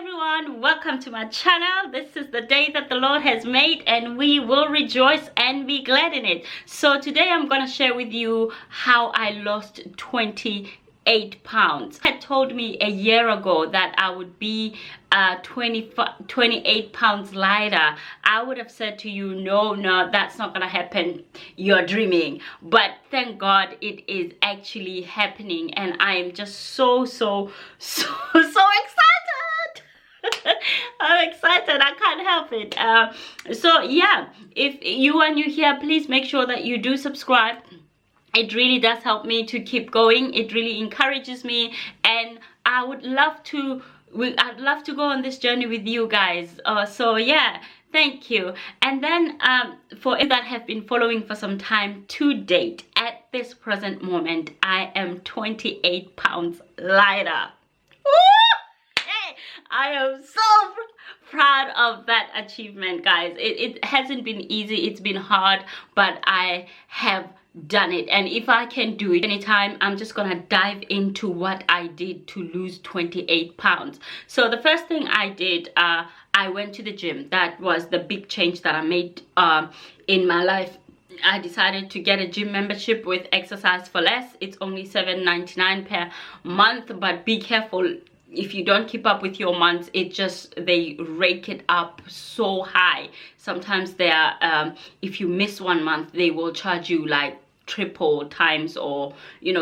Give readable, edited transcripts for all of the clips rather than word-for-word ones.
everyone, welcome to my channel. This is the day that the Lord has made and we will rejoice and be glad in it. So today I'm going to share with you how I lost 28 pounds. You had told me a year ago that I would be 28 pounds lighter. I would have said to you, no, that's not gonna happen, you're dreaming. But thank God it is actually happening, and I am just so excited. I'm excited, I can't help it. So yeah, if you are new here, please make sure that you do subscribe. It really does help me to keep going. It really encourages me, and I would love to I'd love to go on this journey with you guys. So yeah, thank you. And then for you that have been following for some time, to date, at this present moment, I am 28 pounds lighter. Woo! Hey, I am so proud of that achievement, guys. It hasn't been easy, it's been hard, but I have done it. And if I can do it anytime, I'm just gonna dive into what I did to lose 28 pounds. So the first thing I did, I went to the gym. That was the big change that I made in my life. I decided to get a gym membership with Exercise for Less. It's only $7.99 per month, but be careful. If you don't keep up with your months, they rake it up so high. Sometimes they are, if you miss 1 month, they will charge you like triple times, or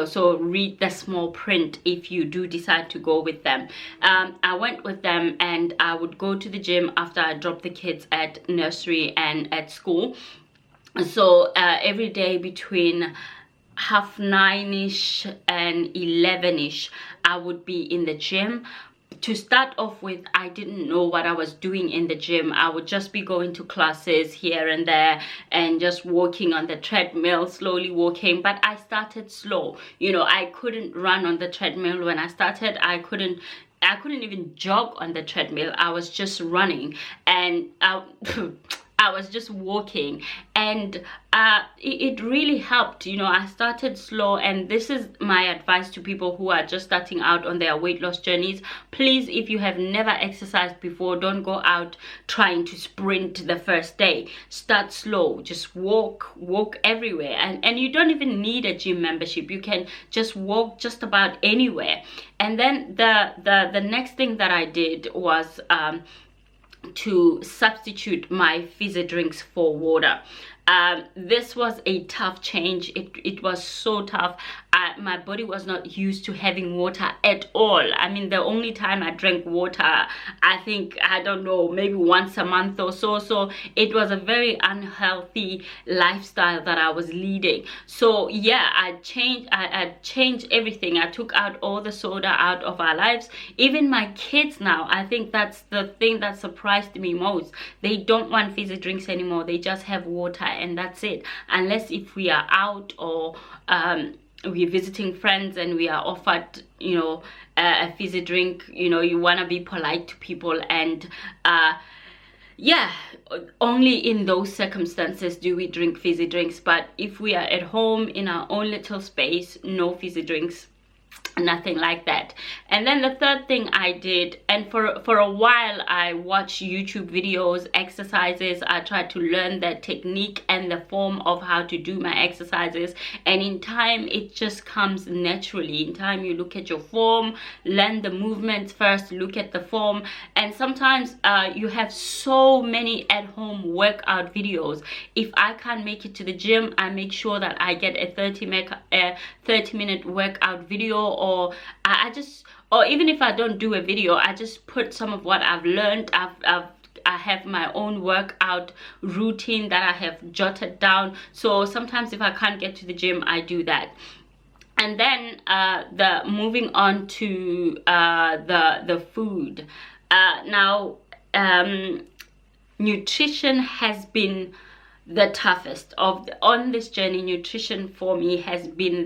so read the small print if you do decide to go with them. I went with them, and I would go to the gym after I dropped the kids at nursery and at school. So every day between 9:30ish and 11ish, I would be in the gym. To start off with, I didn't know what I was doing in the gym. I would just be going to classes here and there and just walking on the treadmill, slowly walking. But I started slow. I couldn't run on the treadmill when I started. I couldn't even jog on the treadmill. I was just running, and I was just walking, and it really helped. I started slow, and this is my advice to people who are just starting out on their weight loss journeys. Please, if you have never exercised before, don't go out trying to sprint the first day. Start slow, just walk everywhere, and you don't even need a gym membership. You can just walk just about anywhere. And then the next thing that I did was to substitute my fizzy drinks for water. This was a tough change. It was so tough. My body was not used to having water at all. I mean, the only time I drank water, I don't know, maybe once a month or so. So it was a very unhealthy lifestyle that I was leading. So yeah, I changed everything. I took out all the soda out of our lives. Even my kids now, I think that's the thing that surprised me most. They don't want fizzy drinks anymore. They just have water, and that's it. Unless if we are out, or we're visiting friends and we are offered a fizzy drink. You want to be polite to people, and yeah, only in those circumstances do we drink fizzy drinks. But if we are at home in our own little space, no fizzy drinks, nothing like that. And then the third thing I did, and for a while I watched YouTube videos, exercises. I tried to learn the technique and the form of how to do my exercises, and in time it just comes naturally. In time, you look at your form, learn the movements first, look at the form. And sometimes you have so many at home workout videos. If I can't make it to the gym, I make sure that I get a 30-minute workout video, or or even if I don't do a video, I just put some of what I've learned. I have my own workout routine that I have jotted down. So sometimes if I can't get to the gym, I do that. And then moving on to the food. Now nutrition has been the toughest on this journey. Nutrition for me has been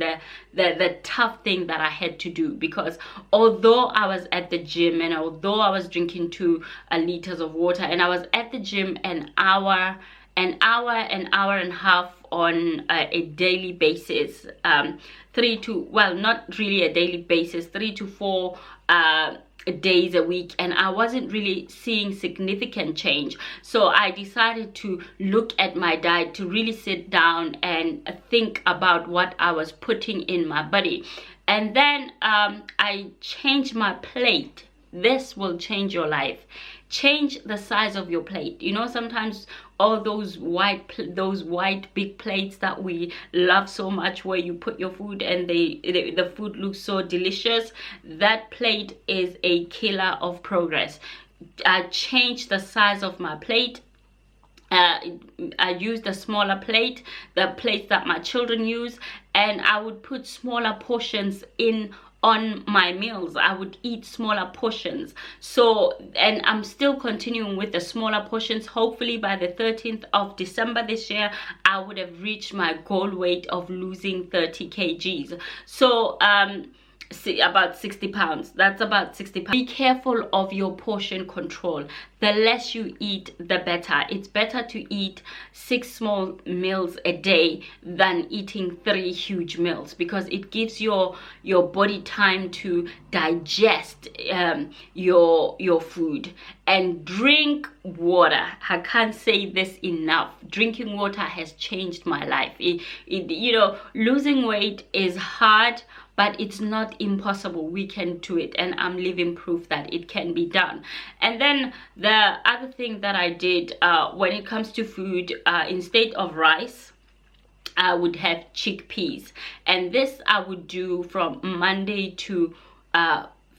the tough thing that I had to do, because although I was at the gym, and although I was drinking 2 liters of water, and I was at the gym an hour and a half on a daily basis, 3 to, well, not really a daily basis, 3 to 4 days a week, and I wasn't really seeing significant change. So I decided to look at my diet, to really sit down and think about what I was putting in my body. And then I changed my plate. This will change your life. Change the size of your plate. You know, sometimes all those white big plates that we love so much, where you put your food and the food looks so delicious, that plate is a killer of progress. I changed the size of my plate. I used a smaller plate, the plates that my children use, and I would put smaller portions in on my meals. I would eat smaller portions. So, and I'm still continuing with the smaller portions. Hopefully by the 13th of December this year, I would have reached my goal weight of losing 30 kgs. So about 60 pounds. That's about 60 pounds. Be careful of your portion control. The less you eat, the better. It's better to eat 6 small meals a day than eating 3 huge meals, because it gives your body time to digest your food. And drink water. I can't say this enough. Drinking water has changed my life. You know, losing weight is hard, but it's not impossible. We can do it, and I'm living proof that it can be done. And then the other thing that I did when it comes to food, instead of rice, I would have chickpeas, and this I would do from Monday to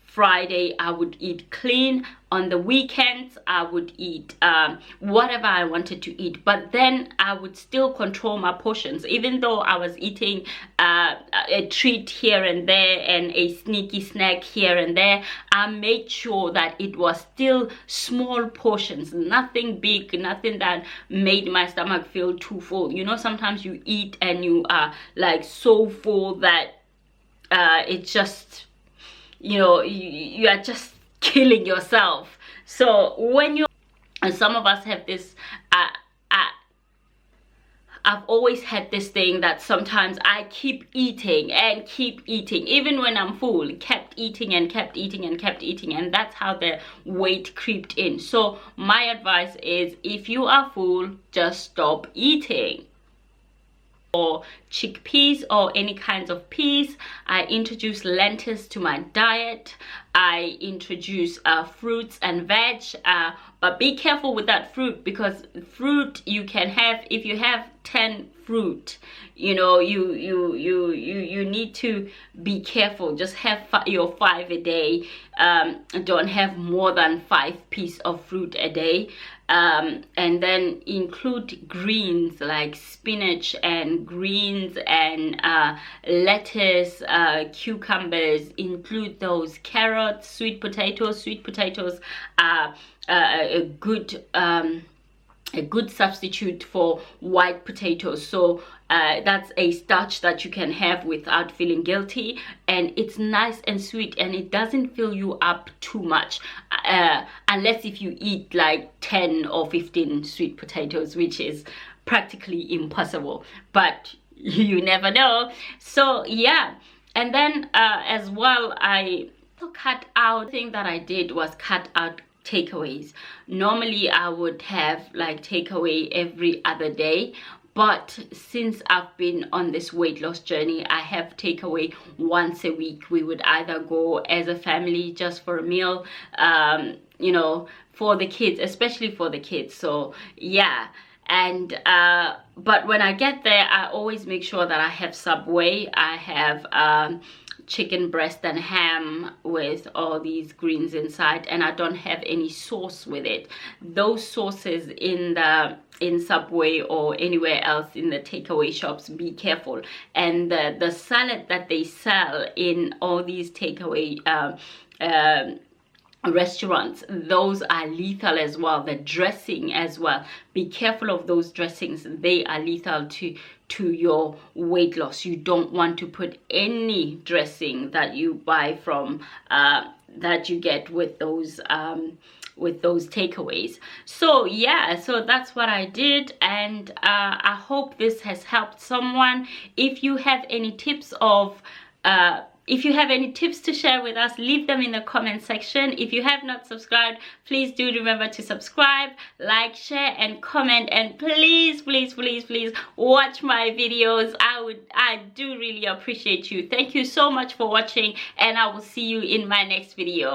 Friday. I would eat clean. On the weekends, I would eat whatever I wanted to eat, but then I would still control my portions. Even though I was eating a treat here and there and a sneaky snack here and there, I made sure that it was still small portions, nothing big, nothing that made my stomach feel too full. You know, sometimes you eat and you are like so full that it's just, you know, you are just killing yourself. So when you, and some of us have this, I've always had this thing that sometimes I keep eating and keep eating, even when I'm full, kept eating and kept eating and kept eating, and that's how the weight creeped in. So my advice is, if you are full, just stop eating. Or chickpeas or any kinds of peas. I introduce lentils to my diet. I introduce fruits and veg, but be careful with that fruit, because fruit you can have, if you have 10 fruit, you know, you need to be careful. Just have your 5 a day. Don't have more than 5 pieces of fruit a day. And then include greens like spinach and greens and lettuce, cucumbers. Include those. Carrots, sweet potatoes. Sweet potatoes are a good substitute for white potatoes. So that's a starch that you can have without feeling guilty, and it's nice and sweet, and it doesn't fill you up too much, unless if you eat like 10 or 15 sweet potatoes, which is practically impossible, but you never know. So yeah, and then as well, I cut out, thing that I did was cut out takeaways. Normally I would have like takeaway every other day, but since I've been on this weight loss journey, I have takeaway once a week. We would either go as a family just for a meal, you know, for the kids, especially for the kids. So yeah. And but when I get there, I always make sure that I have Subway. I have chicken breast and ham with all these greens inside, and I don't have any sauce with it. Those sauces in Subway or anywhere else in the takeaway shops, be careful. And the salad that they sell in all these takeaway restaurants, those are lethal as well. The dressing as well, be careful of those dressings. They are lethal to your weight loss. You don't want to put any dressing that you buy from that you get with those takeaways. So yeah, so that's what I did, and I hope this has helped someone. If you have any tips of If you have any tips to share with us, leave them in the comment section. If you have not subscribed, please do remember to subscribe, like, share, and comment. And please, please, please, please watch my videos. I do really appreciate you. Thank you so much for watching, and I will see you in my next video.